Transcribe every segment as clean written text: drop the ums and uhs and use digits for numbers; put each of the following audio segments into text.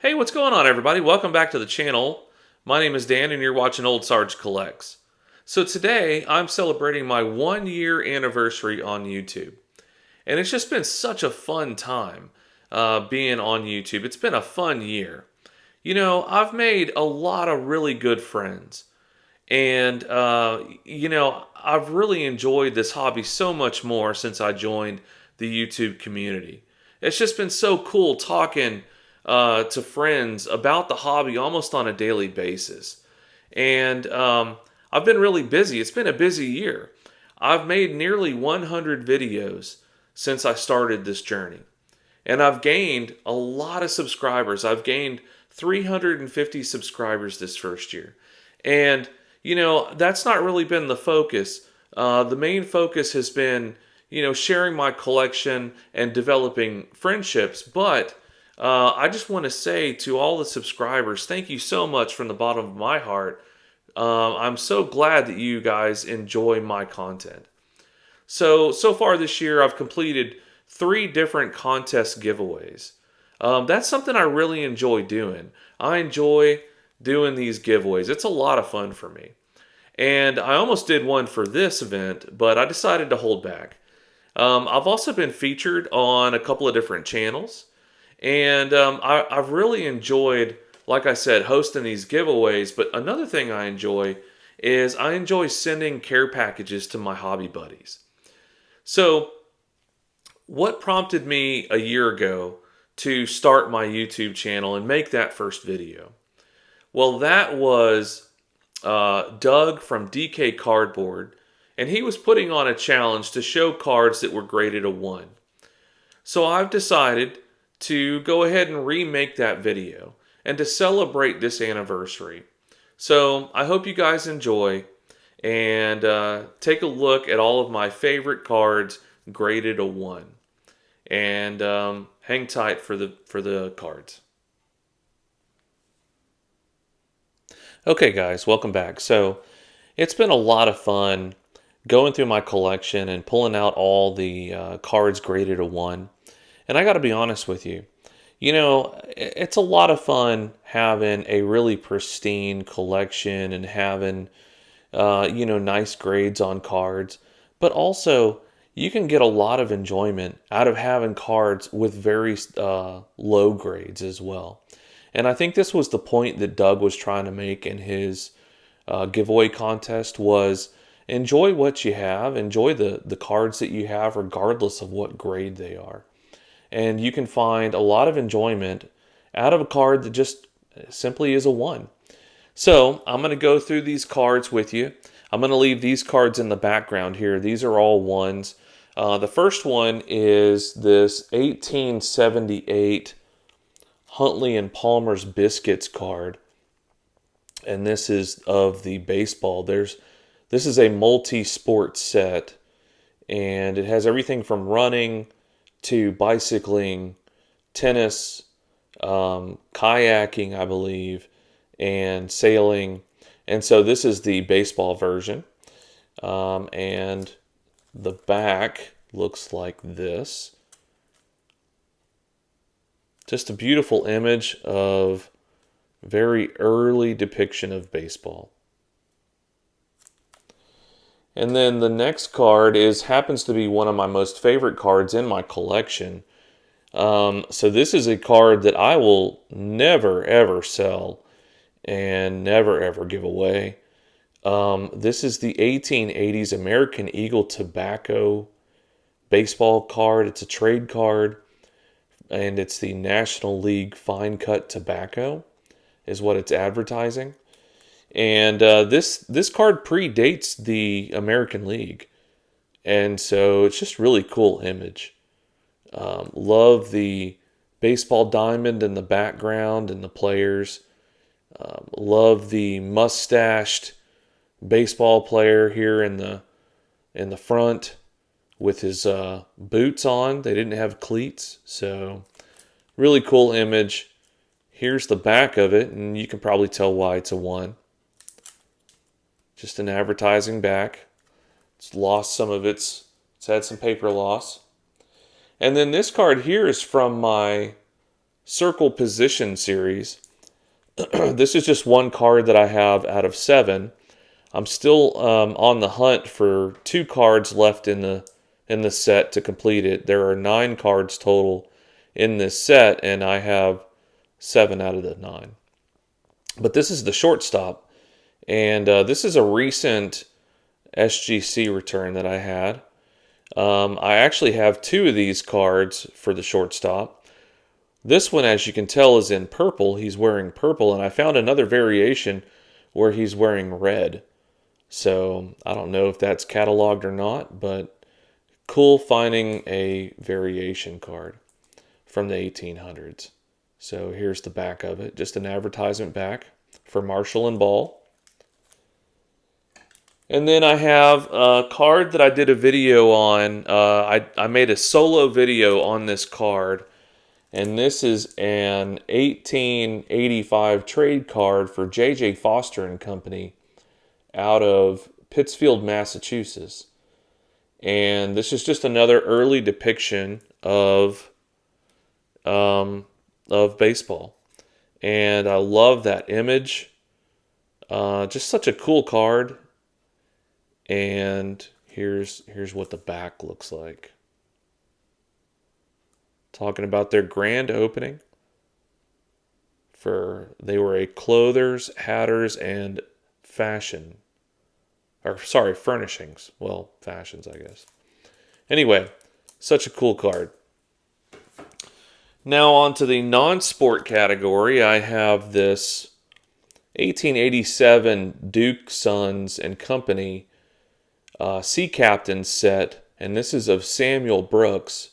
Hey, what's going on, everybody? Welcome back to the channel. My name is Dan, and you're watching Ol'SargeCollects. So today, I'm celebrating my 1 year anniversary on YouTube. And it's just been such a fun time being on YouTube. It's been a fun year. You know, I've made a lot of really good friends. And, I've really enjoyed this hobby so much more since I joined the YouTube community. It's just been so cool talking to friends about the hobby almost on a daily basis. And I've been really busy. It's been a busy year. I've made nearly 100 videos since I started this journey. And I've gained a lot of subscribers. I've gained 350 subscribers this first year. And, that's not really been the focus. The main focus has been, sharing my collection and developing friendships. But I just want to say to all the subscribers, thank you so much from the bottom of my heart. I'm so glad that you guys enjoy my content. So far this year, I've completed 3 different contest giveaways. That's something I really enjoy doing. I enjoy doing these giveaways. It's a lot of fun for me. And I almost did one for this event, but I decided to hold back. I've also been featured on a couple of different channels. And I've really enjoyed, like I said, hosting these giveaways. But another thing I enjoy is I enjoy sending care packages to my hobby buddies. So what prompted me a year ago to start my YouTube channel and make that first video? Well, that was Doug from DK Cardboard, and he was putting on a challenge to show cards that were graded a 1. So I've decided to go ahead and remake that video and to celebrate this anniversary. So I hope you guys enjoy and take a look at all of my favorite cards graded a 1. And hang tight for the cards. Okay, guys, welcome back. So it's been a lot of fun going through my collection and pulling out all the cards graded a 1. And I got to be honest with you, it's a lot of fun having a really pristine collection and having, nice grades on cards. But also, you can get a lot of enjoyment out of having cards with very low grades as well. And I think this was the point that Doug was trying to make in his giveaway contest was enjoy what you have, enjoy the cards that you have regardless of what grade they are. And you can find a lot of enjoyment out of a card that just simply is a 1. So I'm going to go through these cards with you. I'm going to leave these cards in the background here. These are all 1s. The first one is this 1878 Huntley and Palmer's Biscuits card. And this is of the baseball. This is a multi-sport set. And it has everything from running to bicycling, tennis, kayaking, I believe, and sailing. And so this is the baseball version. And the back looks like this. Just a beautiful image of very early depiction of baseball. And then the next card happens to be one of my most favorite cards in my collection. So this is a card that I will never, ever sell and never, ever give away. This is the 1880s American Eagle Tobacco baseball card. It's a trade card, and it's the National League Fine Cut Tobacco is what it's advertising. And this card predates the American League. And so it's just really cool image. Love the baseball diamond in the background and the players. Love the mustached baseball player here in the front with his boots on. They didn't have cleats. So really cool image. Here's the back of it, and you can probably tell why it's a 1. Just an advertising back. It's lost some of it's had some paper loss. And then this card here is from my Circle Position series. This is just one card that I have out of 7. I'm still on the hunt for 2 cards left in the set to complete it. There are 9 cards total in this set, and I have 7 out of the 9. But this is the shortstop, and this is a recent SGC return that I had. I actually have 2 of these cards for the shortstop. This one, as you can tell, is in purple. He's wearing purple, and I found another variation where he's wearing red. So I don't know if that's cataloged or not, but cool finding a variation card from the 1800s. So here's the back of it, just an advertisement back for Marshall and Ball. And then I have a card that I did a video on. I made a solo video on this card, and this is an 1885 trade card for J.J. Foster and Company out of Pittsfield, Massachusetts. And this is just another early depiction of baseball. And I love that image. Just such a cool card. And here's what the back looks like. Talking about their grand opening. They were a clothers, hatters, and furnishings. Well, fashions, I guess. Anyway, such a cool card. Now on to the non-sport category. I have this 1887 Duke Sons and Company Sea Captain set, and this is of Samuel Brooks.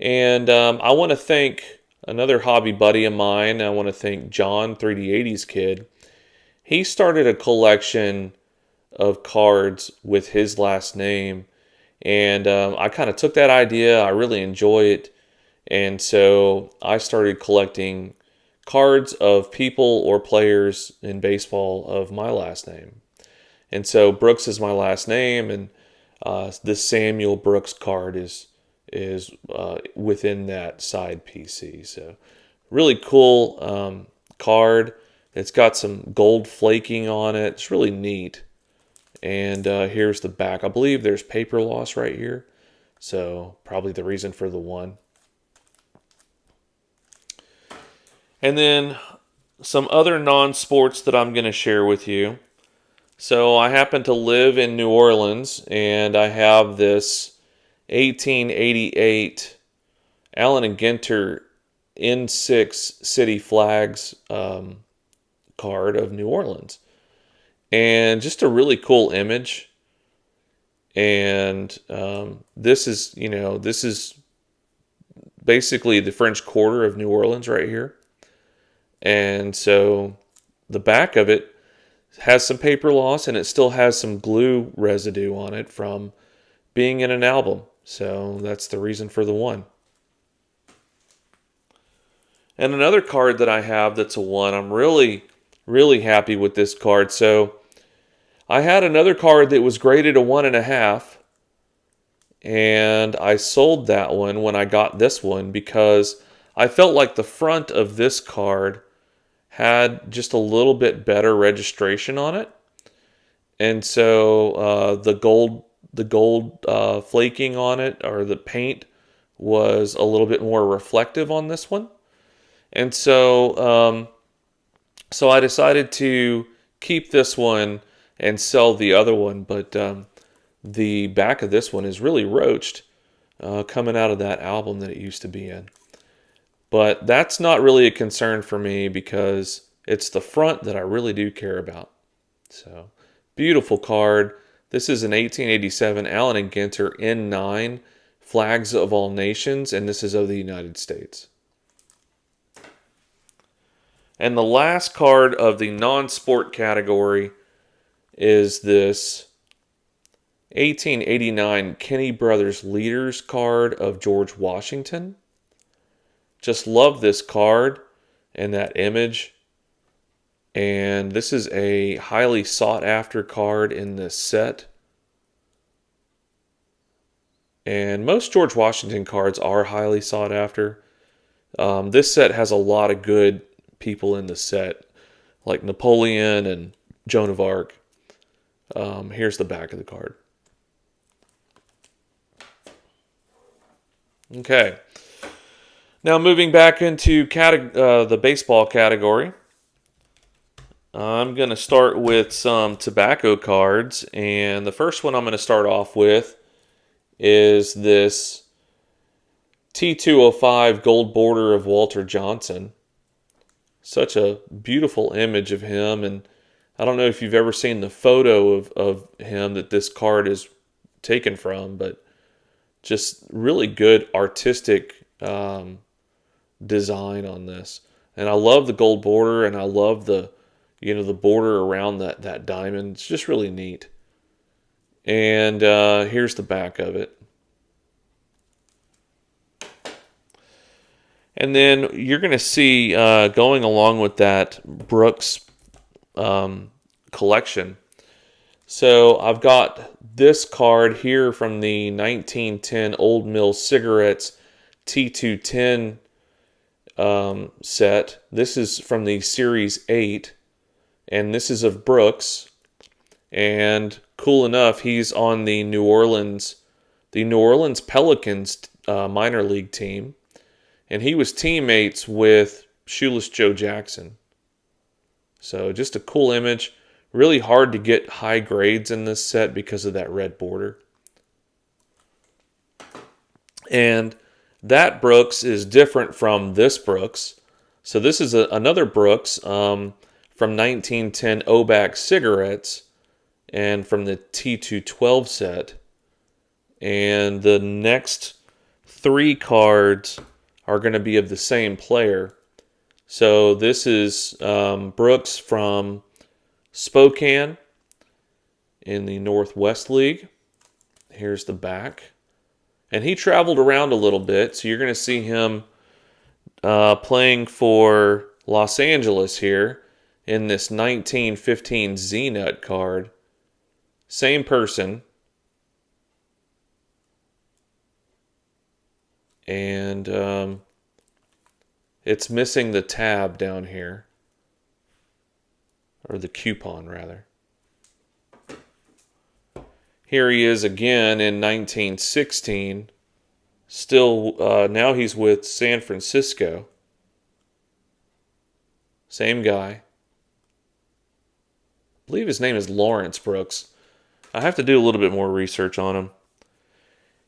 And I want to thank another hobby buddy of mine. I want to thank John, 3D80s Kid. He started a collection of cards with his last name, and I kind of took that idea. I really enjoy it, and so I started collecting cards of people or players in baseball of my last name. And so Brooks is my last name, and this Samuel Brooks card is within that side PC. So really cool card. It's got some gold flaking on it. It's really neat. And here's the back. I believe there's paper loss right here. So probably the reason for the 1. And then some other non-sports that I'm going to share with you. So I happen to live in New Orleans, and I have this 1888 Allen and Ginter N6 City Flags card of New Orleans. And just a really cool image. And this is basically the French Quarter of New Orleans right here. And so the back of it has some paper loss, and it still has some glue residue on it from being in an album. So that's the reason for the 1. And another card that I have that's a 1, I'm really, really happy with this card. So I had another card that was graded a 1.5, and I sold that one when I got this one because I felt like the front of this card had just a little bit better registration on it. And so the gold flaking on it, or the paint, was a little bit more reflective on this one. And so I decided to keep this one and sell the other one. But the back of this one is really roached, coming out of that album that it used to be in. But that's not really a concern for me because it's the front that I really do care about. So, beautiful card. This is an 1887 Allen and Ginter N9 Flags of All Nations, and this is of the United States. And the last card of the non-sport category is this 1889 Kenny Brothers Leaders card of George Washington. Just love this card and that image. And this is a highly sought after card in this set. And most George Washington cards are highly sought after. This set has a lot of good people in the set, like Napoleon and Joan of Arc. Here's the back of the card. Okay. Now moving back into the baseball category, I'm going to start with some tobacco cards. And the first one I'm going to start off with is this T205 gold border of Walter Johnson. Such a beautiful image of him. And I don't know if you've ever seen the photo of him that this card is taken from, but just really good artistic design on this. And I love the gold border, and I love the border around that diamond. It's just really neat. And here's the back of it. And then you're going to see, going along with that, Brooks collection. So I've got this card here from the 1910 Old Mill Cigarettes T210 set. This is from the Series 8, and this is of Brooks. And cool enough, he's on the New Orleans Pelicans minor league team. And he was teammates with Shoeless Joe Jackson. So just a cool image. Really hard to get high grades in this set because of that red border. And that Brooks is different from this Brooks. So this is another Brooks from 1910 Obac Cigarettes and from the T212 set. And the next three cards are going to be of the same player. So this is Brooks from Spokane in the Northwest League. Here's the back. And he traveled around a little bit, so you're going to see him playing for Los Angeles here in this 1915 Z-Nut card. Same person. And it's missing the tab down here. Or the coupon, rather. Here he is again in 1916. Still, now he's with San Francisco. Same guy. I believe his name is Lawrence Brooks. I have to do a little bit more research on him.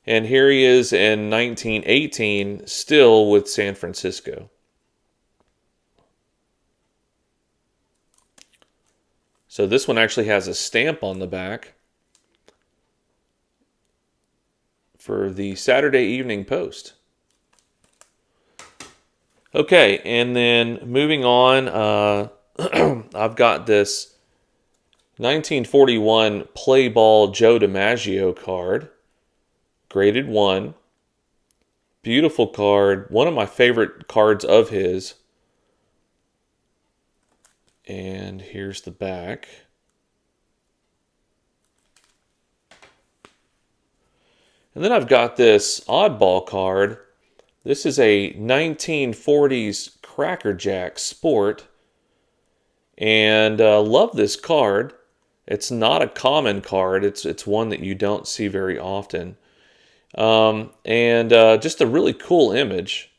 And here he is in 1918, still with San Francisco. So this one actually has a stamp on the back for the Saturday Evening Post. Okay, and then moving on, I've got this 1941 Play Ball Joe DiMaggio card. Graded 1. Beautiful card. One of my favorite cards of his. And here's the back. And then I've got this oddball card. This is a 1940s Cracker Jack Sport. And love this card. It's not a common card. It's one that you don't see very often. And just a really cool image.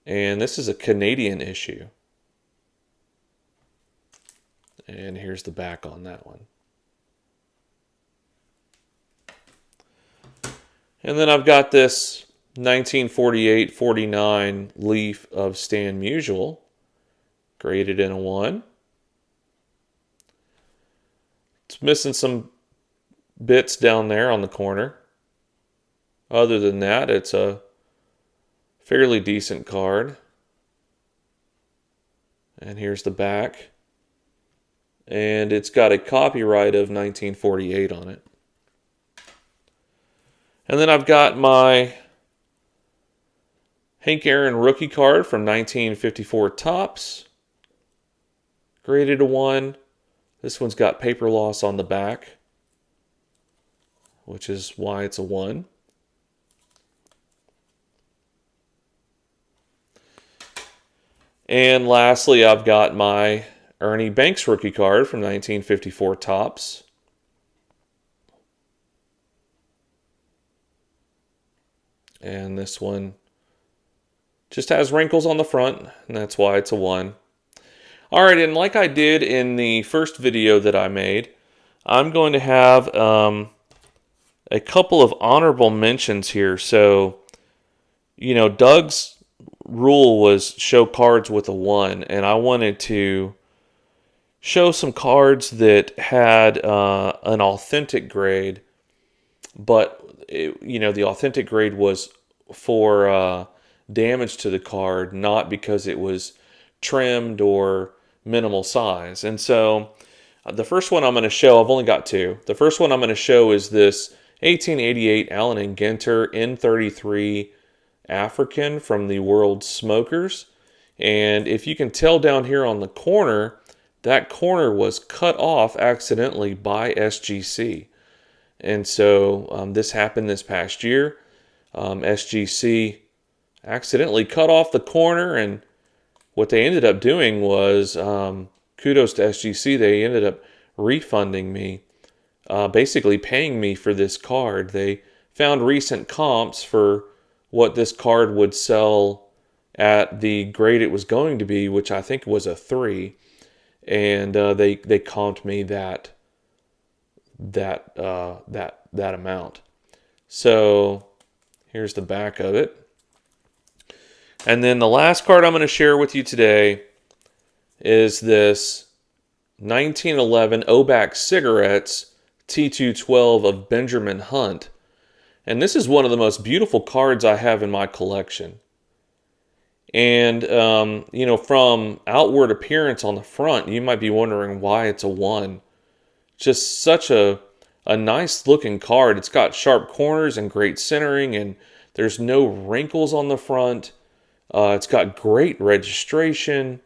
And this is a Canadian issue. And here's the back on that one. And then I've got this 1948-49 Leaf of Stan Musial, graded in a 1. It's missing some bits down there on the corner. Other than that, it's a fairly decent card. And here's the back. And it's got a copyright of 1948 on it. And then I've got my Hank Aaron rookie card from 1954 Topps. Graded a 1. This one's got paper loss on the back, which is why it's a 1. And lastly, I've got my Ernie Banks rookie card from 1954 Topps. And this one just has wrinkles on the front, and that's why it's a 1. All right, and like I did in the first video that I made, I'm going to have a couple of honorable mentions here. So, you know, Doug's rule was show cards with a 1, and I wanted to show some cards that had an authentic grade, but the authentic grade was for damage to the card, not because it was trimmed or minimal size. And so the first one I'm going to show, I've only got 2. The first one I'm going to show is this 1888 Allen and Ginter N33 African from the World Smokers. And if you can tell down here on the corner, that corner was cut off accidentally by SGC. And so this happened this past year. SGC accidentally cut off the corner, and what they ended up doing was, kudos to SGC, they ended up refunding me, basically paying me for this card. They found recent comps for what this card would sell at the grade it was going to be, which I think was a 3, and they comped me that amount. So here's the back of it. And then the last card I'm going to share with you today is this 1911 Oback Cigarettes T212 of Benjamin Hunt. And this is one of the most beautiful cards I have in my collection. And, from outward appearance on the front, you might be wondering why it's a 1. Just such a nice looking card. It's got sharp corners and great centering, and there's no wrinkles on the front. It's got great registration.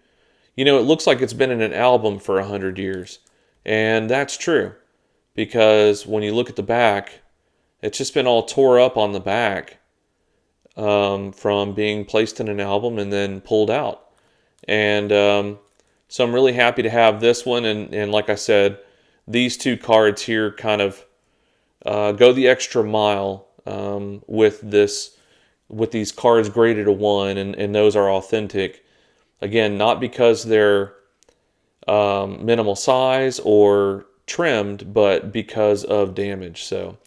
It looks like it's been in an album for 100 years. And that's true, because when you look at the back, it's just been all tore up on the back from being placed in an album and then pulled out. And so I'm really happy to have this one. And like I said, these 2 cards here kind of go the extra mile with these cards graded a 1, and those are authentic. Again, not because they're minimal size or trimmed, but because of damage. So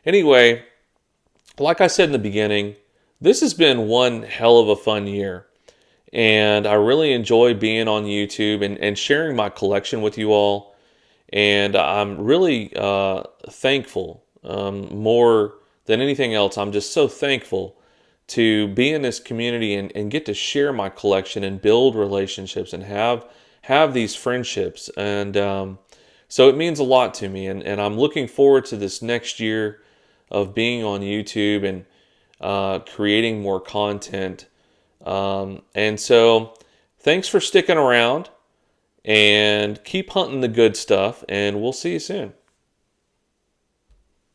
anyway, like I said in the beginning, this has been one hell of a fun year. And I really enjoy being on YouTube and sharing my collection with you all. And I'm really thankful, more than anything else. I'm just so thankful to be in this community and get to share my collection and build relationships and have these friendships. And so it means a lot to me. And I'm looking forward to this next year of being on YouTube and creating more content. And so thanks for sticking around, and keep hunting the good stuff, and we'll see you soon.